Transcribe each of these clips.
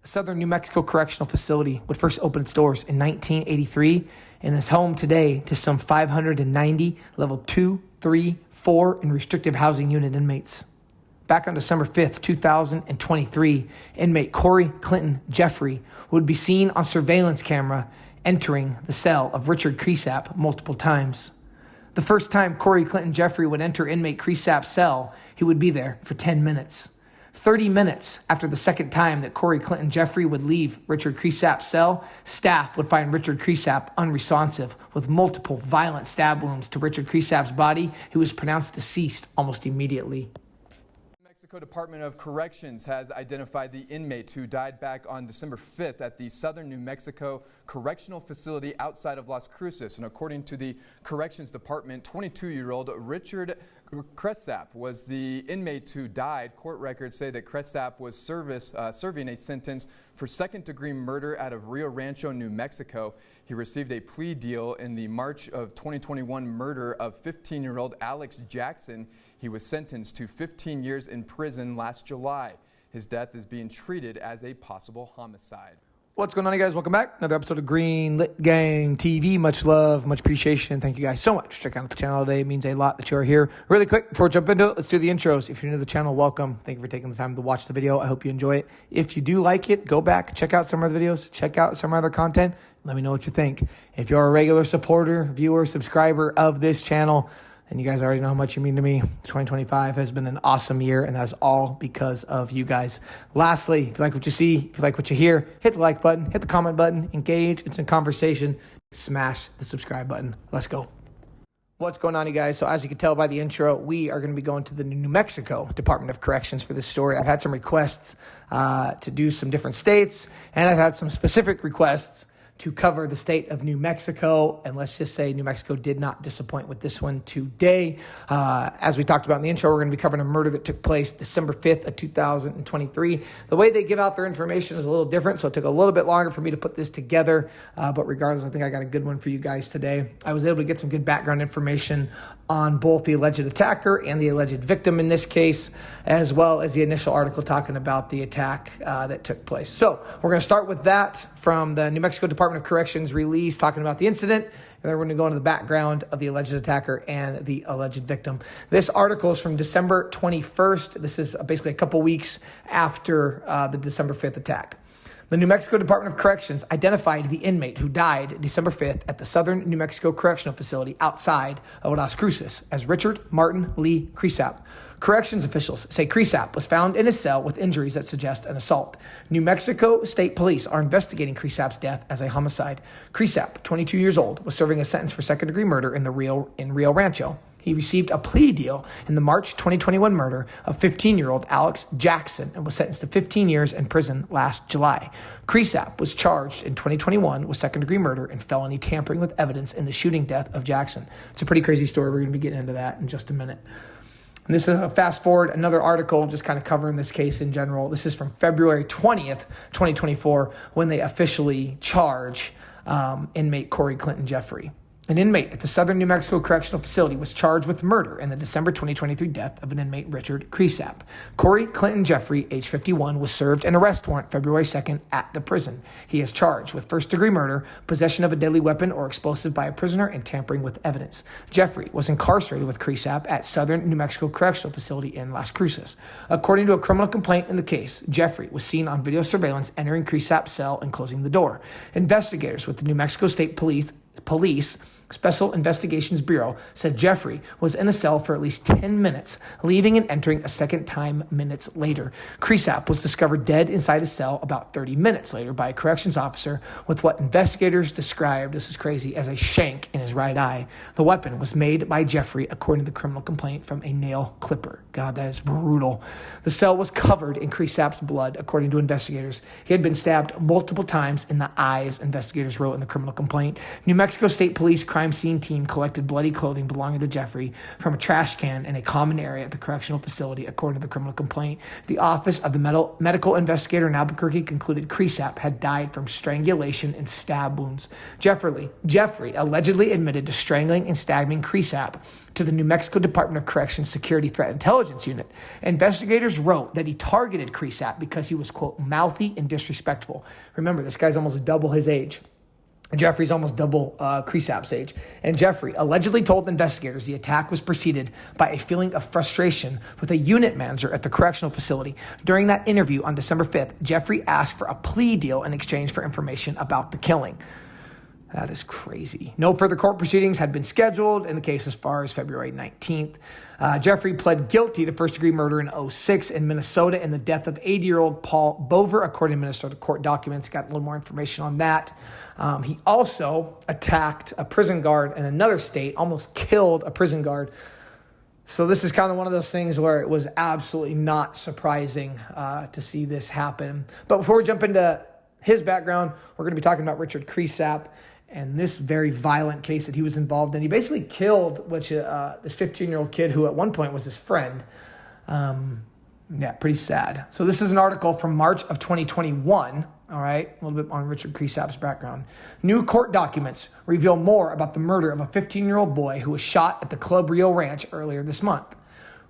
The Southern New Mexico Correctional Facility would first open its doors in 1983 and is home today to some 590 level 2, 3, 4, and restrictive housing unit inmates. Back on December 5th, 2023, inmate Clinton Jeffery would be seen on surveillance camera entering the cell of Richard Cresap multiple times. The first time Clinton Jeffery would enter inmate Cresap's cell, he would be there for 10 minutes. 30 minutes after the second time that Clinton Jeffery would leave Richard Cresap's cell, staff would find Richard Cresap unresponsive with multiple violent stab wounds to Richard Cresap's body, who was pronounced deceased almost immediately. Mexico Department of Corrections has identified the inmate who died back on December 5th at the Southern New Mexico Correctional Facility outside of Las Cruces. And according to the Corrections Department, 22-year-old Richard Cresap was the inmate who died. Court records say that Cresap was serving a sentence for second-degree murder out of Rio Rancho, New Mexico. He received a plea deal in the March of 2021 murder of 15-year-old Alex Jackson. He was sentenced to 15 years in prison last July. His death is being treated as a possible homicide. What's going on, you guys? Welcome back. Another episode of Green Lit Gang TV. Much love, much appreciation. Thank you guys so much for checking out the channel today. It means a lot that you are here. Really quick, before we jump into it, let's do the intros. If you're new to the channel, welcome. Thank you for taking the time to watch the video. I hope you enjoy it. If you do like it, go back, check out some of the videos, check out some other content. Let me know what you think. If you're a regular supporter, viewer, subscriber of this channel, and you guys already know how much you mean to me. 2025 has been an awesome year, and that's all because of you guys. Lastly, if you like what you see, if you like what you hear, hit the like button, hit the comment button, engage. It's a conversation. Smash the subscribe button. Let's go. What's going on, you guys? So as you can tell by the intro, we are going to be going to the New Mexico Department of Corrections for this story. I've had some requests to do some different states, and I've had some specific requests to cover the state of New Mexico. And let's just say New Mexico did not disappoint with this one today. As we talked about in the intro, we're going to be covering a murder that took place December 5th of 2023. The way they give out their information is a little different, so it took a little bit longer for me to put this together. But regardless, I think I got a good one for you guys today. I was able to get some good background information on both the alleged attacker and the alleged victim in this case, as well as the initial article talking about the attack that took place. So we're going to start with that from the New Mexico Department of Corrections release, talking about the incident, and then we're going to go into the background of the alleged attacker and the alleged victim. This article is from December 21st. This is basically a couple weeks after the December 5th attack. The New Mexico Department of Corrections identified the inmate who died December 5th at the Southern New Mexico Correctional Facility outside of Las Cruces as Richard Martin Lee Cresap. Corrections officials say Cresap was found in his cell with injuries that suggest an assault. New Mexico State Police are investigating Cresap's death as a homicide. Cresap, 22 years old, was serving a sentence for second-degree murder in Rio Rancho. He received a plea deal in the March 2021 murder of 15-year-old Alex Jackson and was sentenced to 15 years in prison last July. Cresap was charged in 2021 with second-degree murder and felony tampering with evidence in the shooting death of Jackson. It's a pretty crazy story. We're going to be getting into that in just a minute. And this is a fast forward, another article just kind of covering this case in general. This is from February 20th, 2024, when they officially charge inmate Clinton Jeffery. An inmate at the Southern New Mexico Correctional Facility was charged with murder in the December 2023 death of an inmate, Richard Cresap. Clinton Jeffery, age 51, was served an arrest warrant February 2nd at the prison. He is charged with first-degree murder, possession of a deadly weapon or explosive by a prisoner, and tampering with evidence. Jeffery was incarcerated with Cresap at Southern New Mexico Correctional Facility in Las Cruces. According to a criminal complaint in the case, Jeffery was seen on video surveillance entering Cresap's cell and closing the door. Investigators with the New Mexico State Police Special Investigations Bureau said Jeffery was in a cell for at least 10 minutes, leaving and entering a second time minutes later. Cresap was discovered dead inside his cell about 30 minutes later by a corrections officer with what investigators described, this is crazy, as a shank in his right eye. The weapon was made by Jeffery, according to the criminal complaint, from a nail clipper. God, that is brutal. The cell was covered in Cresap's blood, according to investigators. He had been stabbed multiple times in the eyes, investigators wrote in the criminal complaint. New Mexico State Police crime scene team collected bloody clothing belonging to Jeffrey from a trash can in a common area at the correctional facility, according to the criminal complaint. The Office of the Medical Investigator in Albuquerque concluded Cresap had died from strangulation and stab wounds. Jeffrey allegedly admitted to strangling and stabbing Cresap to the New Mexico Department of Corrections Security Threat Intelligence Unit. Investigators wrote that he targeted Cresap because he was, quote, mouthy and disrespectful. Remember, this guy's almost double his age. Jeffrey's almost double Cresap's age. And Jeffrey allegedly told investigators the attack was preceded by a feeling of frustration with a unit manager at the correctional facility. During that interview on December 5th, Jeffrey asked for a plea deal in exchange for information about the killing. That is crazy. No further court proceedings had been scheduled in the case as far as February 19th. Jeffrey pled guilty to first-degree murder in 2006 in Minnesota in the death of 80-year-old Paul Bover, according to Minnesota court documents. Got a little more information on that. He also attacked a prison guard in another state, almost killed a prison guard. So this is kind of one of those things where it was absolutely not surprising to see this happen. But before we jump into his background, we're going to be talking about Richard Cresap and this very violent case that he was involved in. He basically killed this 15-year-old kid who at one point was his friend. Pretty sad. So this is an article from March of 2021. All right, a little bit on Richard Cresap's background. New court documents reveal more about the murder of a 15-year-old boy who was shot at the Club Rio Ranch earlier this month.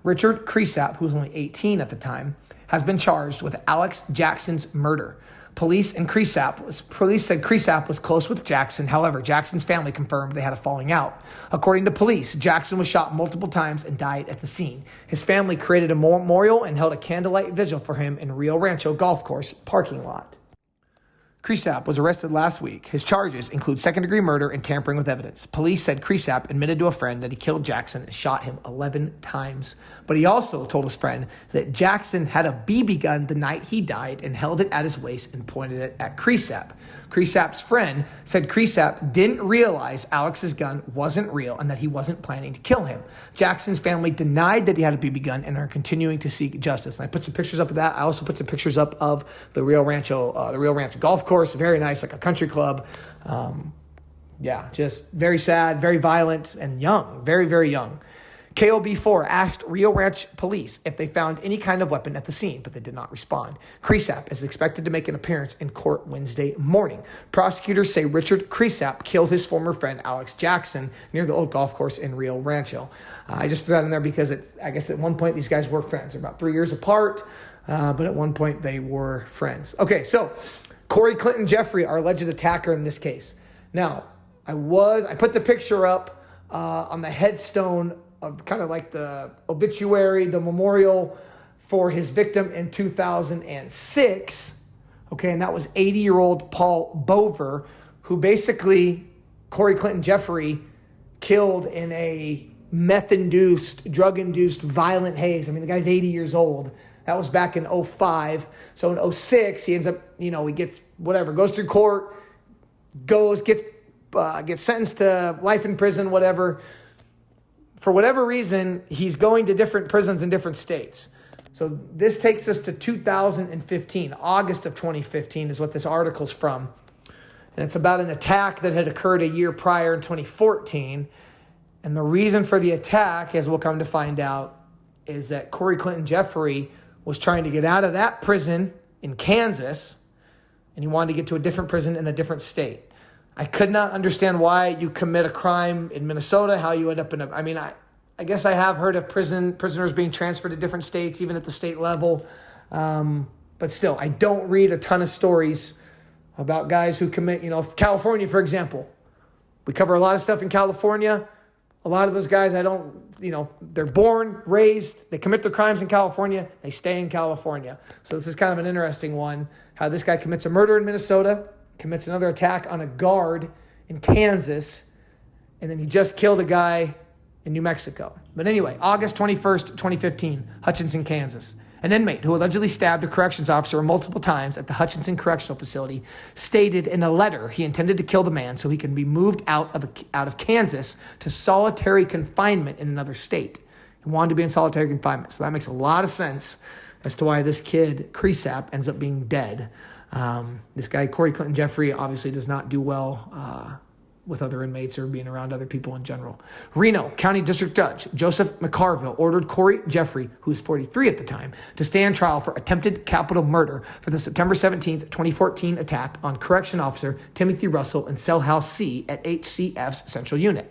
Richard Cresap, who was only 18 at the time, has been charged with Alex Jackson's murder. Police said Cresap was close with Jackson. However, Jackson's family confirmed they had a falling out. According to police, Jackson was shot multiple times and died at the scene. His family created a memorial and held a candlelight vigil for him in Rio Rancho Golf Course parking lot. Cresap was arrested last week. His charges include second-degree murder and tampering with evidence. Police said Cresap admitted to a friend that he killed Jackson and shot him 11 times. But he also told his friend that Jackson had a BB gun the night he died and held it at his waist and pointed it at Cresap. Cresap's friend said Cresap didn't realize Alex's gun wasn't real and that he wasn't planning to kill him. Jackson's family denied that he had a BB gun and are continuing to seek justice. And I put some pictures up of that. I also put some pictures up of the Rio Rancho golf course. Very nice, like a country club. Just very sad, very violent, and young, very, very young. KOB4 asked Rio Ranch police if they found any kind of weapon at the scene, but they did not respond. Cresap is expected to make an appearance in court Wednesday morning. Prosecutors say Richard Cresap killed his former friend Alex Jackson near the old golf course in Rio Rancho. I just threw that in there because I guess at one point these guys were friends. They're about 3 years apart, but at one point they were friends. Okay, so Clinton Jeffery, our alleged attacker in this case. Now, I put the picture up on the headstone of kind of like the obituary, the memorial for his victim in 2006. Okay, and that was 80-year-old Paul Bover, who basically Clinton Jeffery killed in a meth-induced, drug-induced violent haze. I mean, the guy's 80 years old. That was back in 2005. So in 2006, he ends up, he gets whatever, goes through court, gets sentenced to life in prison, whatever. For whatever reason, he's going to different prisons in different states. So this takes us to 2015. August of 2015 is what this article's from. And it's about an attack that had occurred a year prior in 2014. And the reason for the attack, as we'll come to find out, is that Clinton Jeffery was trying to get out of that prison in Kansas, and he wanted to get to a different prison in a different state. I could not understand why you commit a crime in Minnesota, how you end up I guess I have heard of prisoners being transferred to different states, even at the state level. But still, I don't read a ton of stories about guys who commit, California, for example. We cover a lot of stuff in California. A lot of those guys, they're born, raised, they commit their crimes in California, they stay in California. So this is kind of an interesting one, how this guy commits a murder in Minnesota, commits another attack on a guard in Kansas, and then he just killed a guy in New Mexico. But anyway, August 21st, 2015, Hutchinson, Kansas. An inmate who allegedly stabbed a corrections officer multiple times at the Hutchinson Correctional Facility stated in a letter he intended to kill the man so he can be moved out of Kansas to solitary confinement in another state. He wanted to be in solitary confinement. So that makes a lot of sense as to why this kid, Cresap, ends up being dead. This guy, Clinton Jeffery, obviously does not do well with other inmates or being around other people in general. Reno County District Judge Joseph McCarville ordered Corey Jeffrey, who was 43 at the time, to stand trial for attempted capital murder for the September 17th, 2014 attack on Correction Officer Timothy Russell in Cell House C at HCF's Central Unit.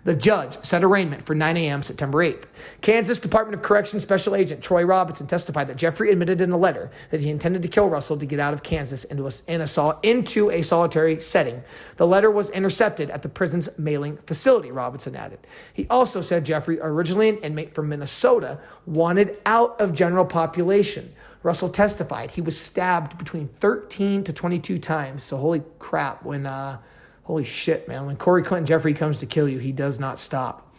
The judge set arraignment for 9 a.m. September 8th. Kansas Department of Corrections Special Agent Troy Robinson testified that Jeffrey admitted in a letter that he intended to kill Russell to get out of Kansas into a solitary setting. The letter was intercepted at the prison's mailing facility, Robinson added. He also said Jeffrey, originally an inmate from Minnesota, wanted out of general population. Russell testified he was stabbed between 13 to 22 times. So holy crap, holy shit, man. When Corey Clinton Jeffery comes to kill you, he does not stop.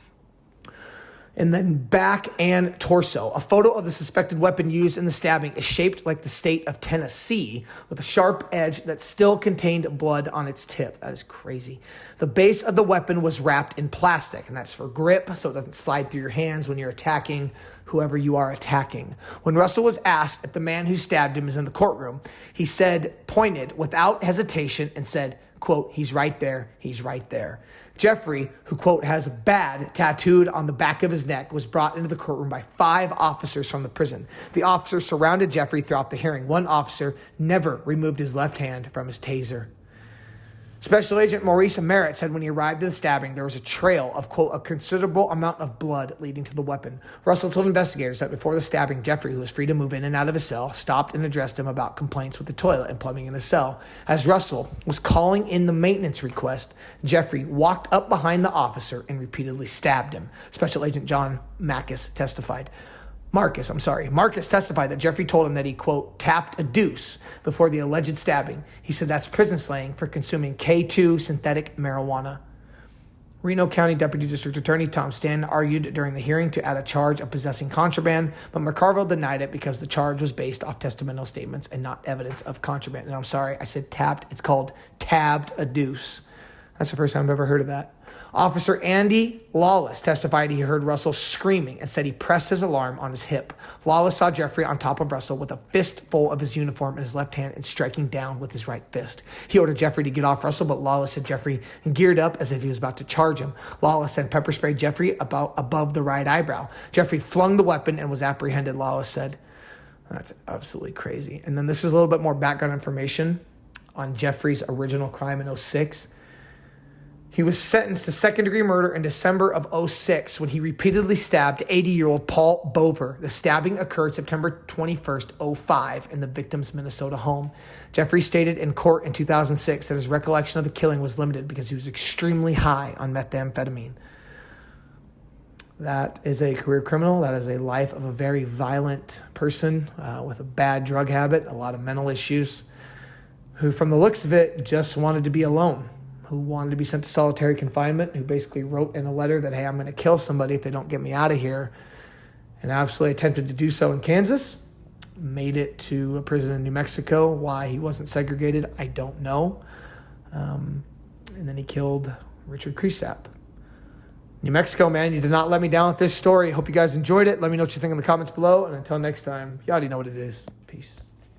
And then back and torso. A photo of the suspected weapon used in the stabbing is shaped like the state of Tennessee, with a sharp edge that still contained blood on its tip. That is crazy. The base of the weapon was wrapped in plastic, and that's for grip, so it doesn't slide through your hands when you're attacking whoever you are attacking. When Russell was asked if the man who stabbed him is in the courtroom, he pointed without hesitation and said, quote, "He's right there. He's right there." Jeffrey, who, quote, has "bad" tattooed on the back of his neck, was brought into the courtroom by 5 officers from the prison. The officers surrounded Jeffrey throughout the hearing. One officer never removed his left hand from his taser. Special Agent Maurice Merritt said when he arrived at the stabbing, there was a trail of, quote, "a considerable amount of blood leading to the weapon." Russell told investigators that before the stabbing, Jeffrey, who was free to move in and out of his cell, stopped and addressed him about complaints with the toilet and plumbing in his cell. As Russell was calling in the maintenance request, Jeffrey walked up behind the officer and repeatedly stabbed him. Special Agent John Marcus testified that Jeffrey told him that he, quote, "tapped a deuce" before the alleged stabbing. He said that's prison slang for consuming K2 synthetic marijuana. Reno County Deputy District Attorney Tom Stanton argued during the hearing to add a charge of possessing contraband, but McCarville denied it because the charge was based off testimonial statements and not evidence of contraband. And I'm sorry, I said tapped. It's called tabbed a deuce. That's the first time I've ever heard of that. Officer Andy Lawless testified he heard Russell screaming and said he pressed his alarm on his hip. Lawless saw Jeffrey on top of Russell with a fistful of his uniform in his left hand and striking down with his right fist. He ordered Jeffrey to get off Russell, but Lawless had Jeffrey geared up as if he was about to charge him. Lawless then pepper sprayed Jeffrey above the right eyebrow. Jeffrey flung the weapon and was apprehended, Lawless said. That's absolutely crazy. And then this is a little bit more background information on Jeffrey's original crime in 2006. He was sentenced to second-degree murder in December of 2006 when he repeatedly stabbed 80-year-old Paul Bover. The stabbing occurred September 21st, 2005 in the victim's Minnesota home. Jeffrey stated in court in 2006 that his recollection of the killing was limited because he was extremely high on methamphetamine. That is a career criminal. That is a life of a very violent person with a bad drug habit, a lot of mental issues, who from the looks of it just wanted to be alone, who wanted to be sent to solitary confinement, who basically wrote in a letter that, hey, I'm going to kill somebody if they don't get me out of here, and absolutely attempted to do so in Kansas, made it to a prison in New Mexico. Why he wasn't segregated, I don't know. And then he killed Richard Cresap. New Mexico, man, you did not let me down with this story. Hope you guys enjoyed it. Let me know what you think in the comments below, and until next time, you already know what it is. Peace.